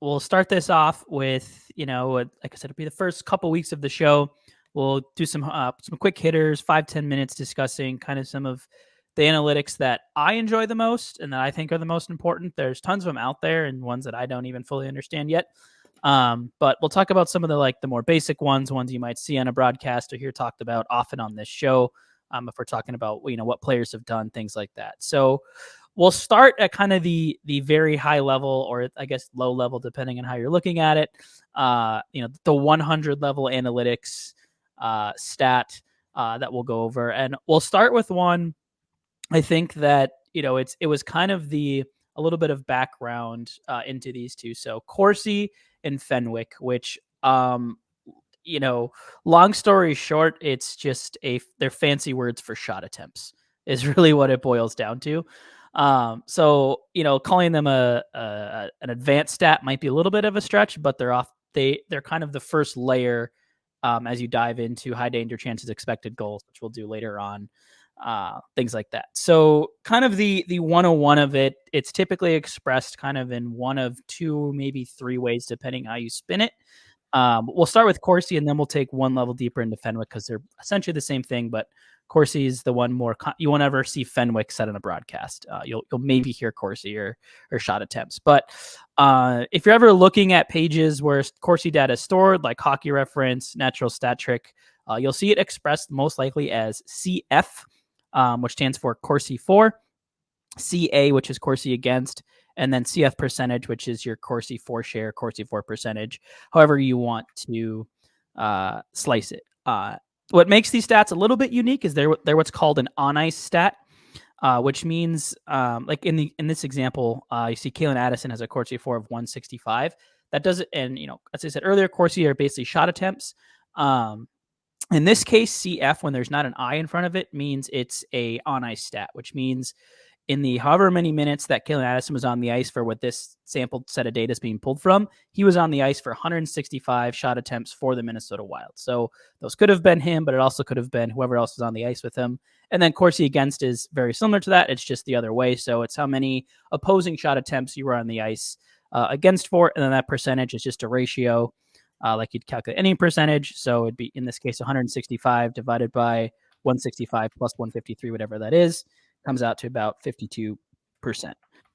we'll start this off with, like I said, it'll be the first couple weeks of the show. We'll do some quick hitters, 5-10 minutes discussing kind of some of the analytics that I enjoy the most and that I think are the most important. There's tons of them out there and ones that I don't even fully understand yet. But we'll talk about some of the more basic ones you might see on a broadcast or hear talked about often on this show. If we're talking about, what players have done, things like that. So we'll start at kind of the very high level, or I guess low level, depending on how you're looking at it. The 100 level analytics stat that we'll go over, and we'll start with one. I think that it was kind of a little bit of background into these two. So Corsi and Fenwick, which long story short, it's just they're fancy words for shot attempts is really what it boils down to. So calling them an advanced stat might be a little bit of a stretch, but they're kind of the first layer as you dive into high danger chances, expected goals, which we'll do later on, things like that. So kind of the 101 of it, it's typically expressed kind of in one of two, maybe three ways, depending how you spin it. We'll start with Corsi, and then we'll take one level deeper into Fenwick because they're essentially the same thing, but Corsi is the one more. You won't ever see Fenwick said on a broadcast. You'll maybe hear Corsi or shot attempts. But if you're ever looking at pages where Corsi data is stored, like Hockey Reference, Natural Stat Trick, you'll see it expressed most likely as CF, which stands for Corsi for, CA, which is Corsi against, and then CF percentage, which is your Corsi for share, Corsi for percentage, however you want to slice it. What makes these stats a little bit unique is they're what's called an on-ice stat, which means like in this example, you see Kalen Addison has a Corsi for of 165. That does it, and as I said earlier, Corsi are basically shot attempts. In this case, CF, when there's not an I in front of it, means it's a on-ice stat, which means in the however many minutes that Kalen Addison was on the ice for what this sampled set of data is being pulled from, he was on the ice for 165 shot attempts for the Minnesota Wild. So those could have been him, but it also could have been whoever else was on the ice with him. And then Corsi against is very similar to that. It's just the other way. So it's how many opposing shot attempts you were on the ice against for, and then that percentage is just a ratio, like you'd calculate any percentage. So it'd be, in this case, 165 divided by 165 plus 153, whatever that is, comes out to about 52%.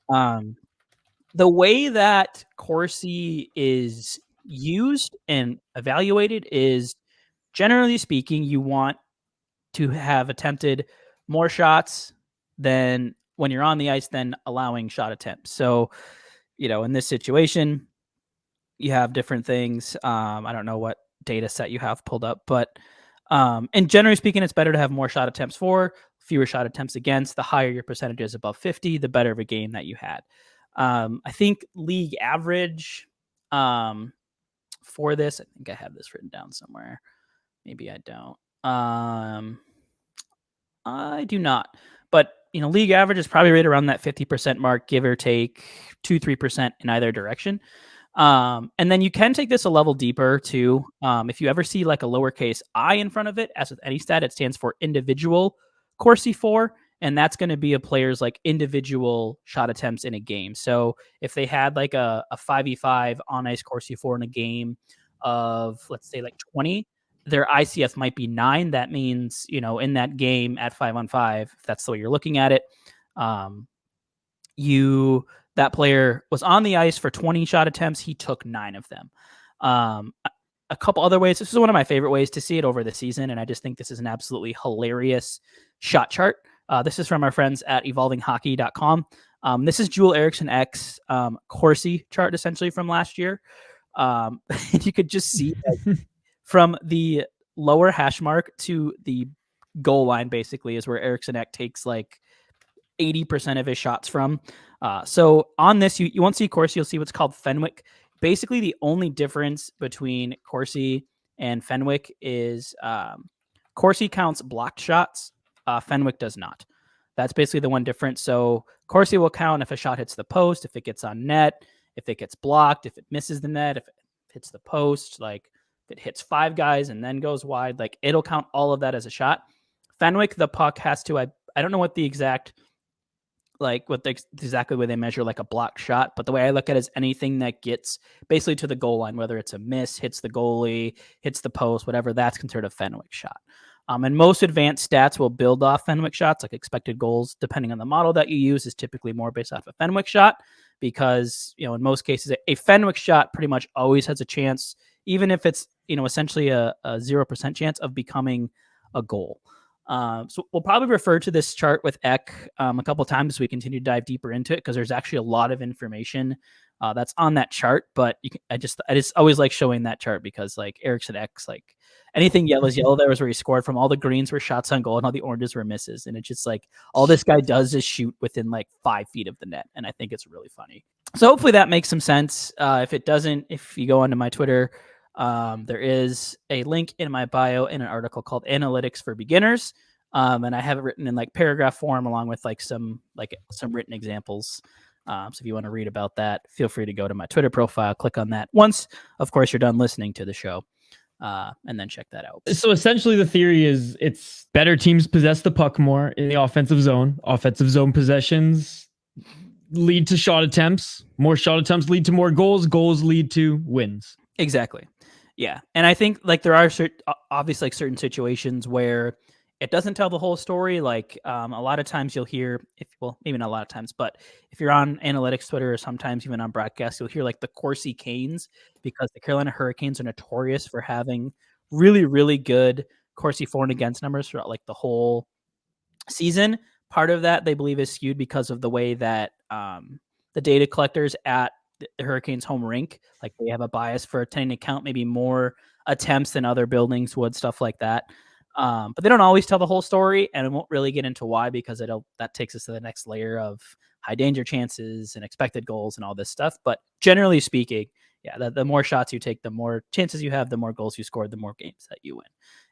The way that Corsi is used and evaluated is, generally speaking, you want to have attempted more shots than when you're on the ice than allowing shot attempts. So, in this situation, you have different things. I don't know what data set you have pulled up, but and generally speaking, it's better to have more shot attempts for, fewer shot attempts against. The higher your percentage is above 50, the better of a game that you had. I think league average for this, I think I have this written down somewhere. Maybe I don't. I do not. But, league average is probably right around that 50% mark, give or take 2-3% in either direction. And then you can take this a level deeper too. If you ever see like a lowercase I in front of it, as with any stat, it stands for individual Corsi for, and that's going to be a player's like individual shot attempts in a game. So if they had like a 5v5 on ice Corsi for in a game of, let's say, like 20, their ICF might be 9. That means, in that game at 5-on-5, if that's the way you're looking at it, that player was on the ice for 20 shot attempts. He took 9 of them. A couple other ways. This is one of my favorite ways to see it over the season, and I just think this is an absolutely hilarious shot chart. This is from our friends at evolvinghockey.com. This is Joel Eriksson X Corsi chart, essentially, from last year. And you could just see from the lower hash mark to the goal line, basically, is where Eriksson Ek takes like 80% of his shots from. So on this, you won't see Corsi, you'll see what's called Fenwick. Basically, the only difference between Corsi and Fenwick is Corsi counts blocked shots. Fenwick does not. That's basically the one difference. So Corsi will count if a shot hits the post, if it gets on net, if it gets blocked, if it misses the net, if it hits the post, like if it hits 5 guys and then goes wide, like it'll count all of that as a shot. Fenwick, the puck has to, I don't know what the exact like what exactly where they measure like a block shot, but the way I look at it is anything that gets basically to the goal line, whether it's a miss, hits the goalie, hits the post, whatever, that's considered a Fenwick shot. And most advanced stats will build off Fenwick shots, like expected goals, depending on the model that you use, is typically more based off a Fenwick shot because, in most cases, a Fenwick shot pretty much always has a chance, even if it's, essentially a 0% chance of becoming a goal. So we'll probably refer to this chart with Eck a couple of times as we continue to dive deeper into it, because there's actually a lot of information that's on that chart. But I just always like showing that chart because like Eriksson X, like anything yellow is yellow. There was where he scored from. All the greens were shots on goal and all the oranges were misses. And it's just like all this guy does is shoot within like 5 feet of the net. And I think it's really funny. So hopefully that makes some sense. If it doesn't, if you go onto my Twitter, there is a link in my bio in an article called Analytics for Beginners. And I have it written in like paragraph form along with like some written examples. So if you want to read about that, feel free to go to my Twitter profile, click on that once, of course, you're done listening to the show, and then check that out. So essentially the theory is it's better teams possess the puck more in the offensive zone. Offensive zone possessions lead to shot attempts. More shot attempts lead to more goals. Goals lead to wins. Exactly. Yeah. And I think like there are obviously like certain situations where it doesn't tell the whole story. Like a lot of times you'll hear, maybe not a lot of times, but if you're on analytics Twitter or sometimes even on broadcast, you'll hear like the Corsi Canes, because the Carolina Hurricanes are notorious for having really, really good Corsi for and against numbers throughout like the whole season. Part of that they believe is skewed because of the way that the data collectors at the Hurricanes home rink, like they have a bias for tending to count maybe more attempts than other buildings would, stuff like that. But they don't always tell the whole story, and it won't really get into why, because that takes us to the next layer of high danger chances and expected goals and all this stuff. But generally speaking, yeah, the more shots you take, the more chances you have, the more goals you score, the more games that you win.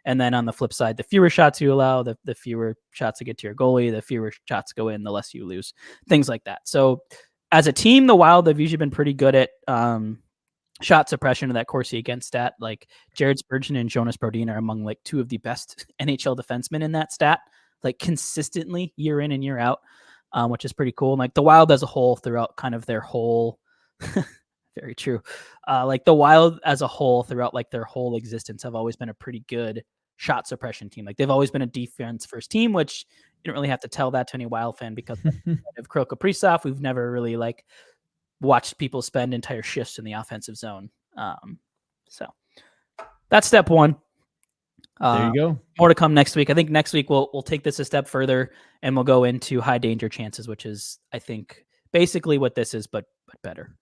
And then on the flip side, the fewer shots you allow, the fewer shots to get to your goalie, the fewer shots go in, the less you lose, things like that. So as a team, the Wild have usually been pretty good at shot suppression of that Corsi against stat. Like Jared Spurgeon and Jonas Brodin are among like two of the best NHL defensemen in that stat, like consistently year in and year out, which is pretty cool. And like the Wild as a whole throughout kind of their whole, very true. Like the Wild as a whole throughout like their whole existence have always been a pretty good shot suppression team. Like they've always been a defense first team, which you don't really have to tell that to any Wild fan, because of Kirill Kaprizov, we've never really like watched people spend entire shifts in the offensive zone. So that's step one. There you go. More to come next week. I think next week we'll take this a step further and we'll go into high danger chances, which is, I think, basically what this is, but better.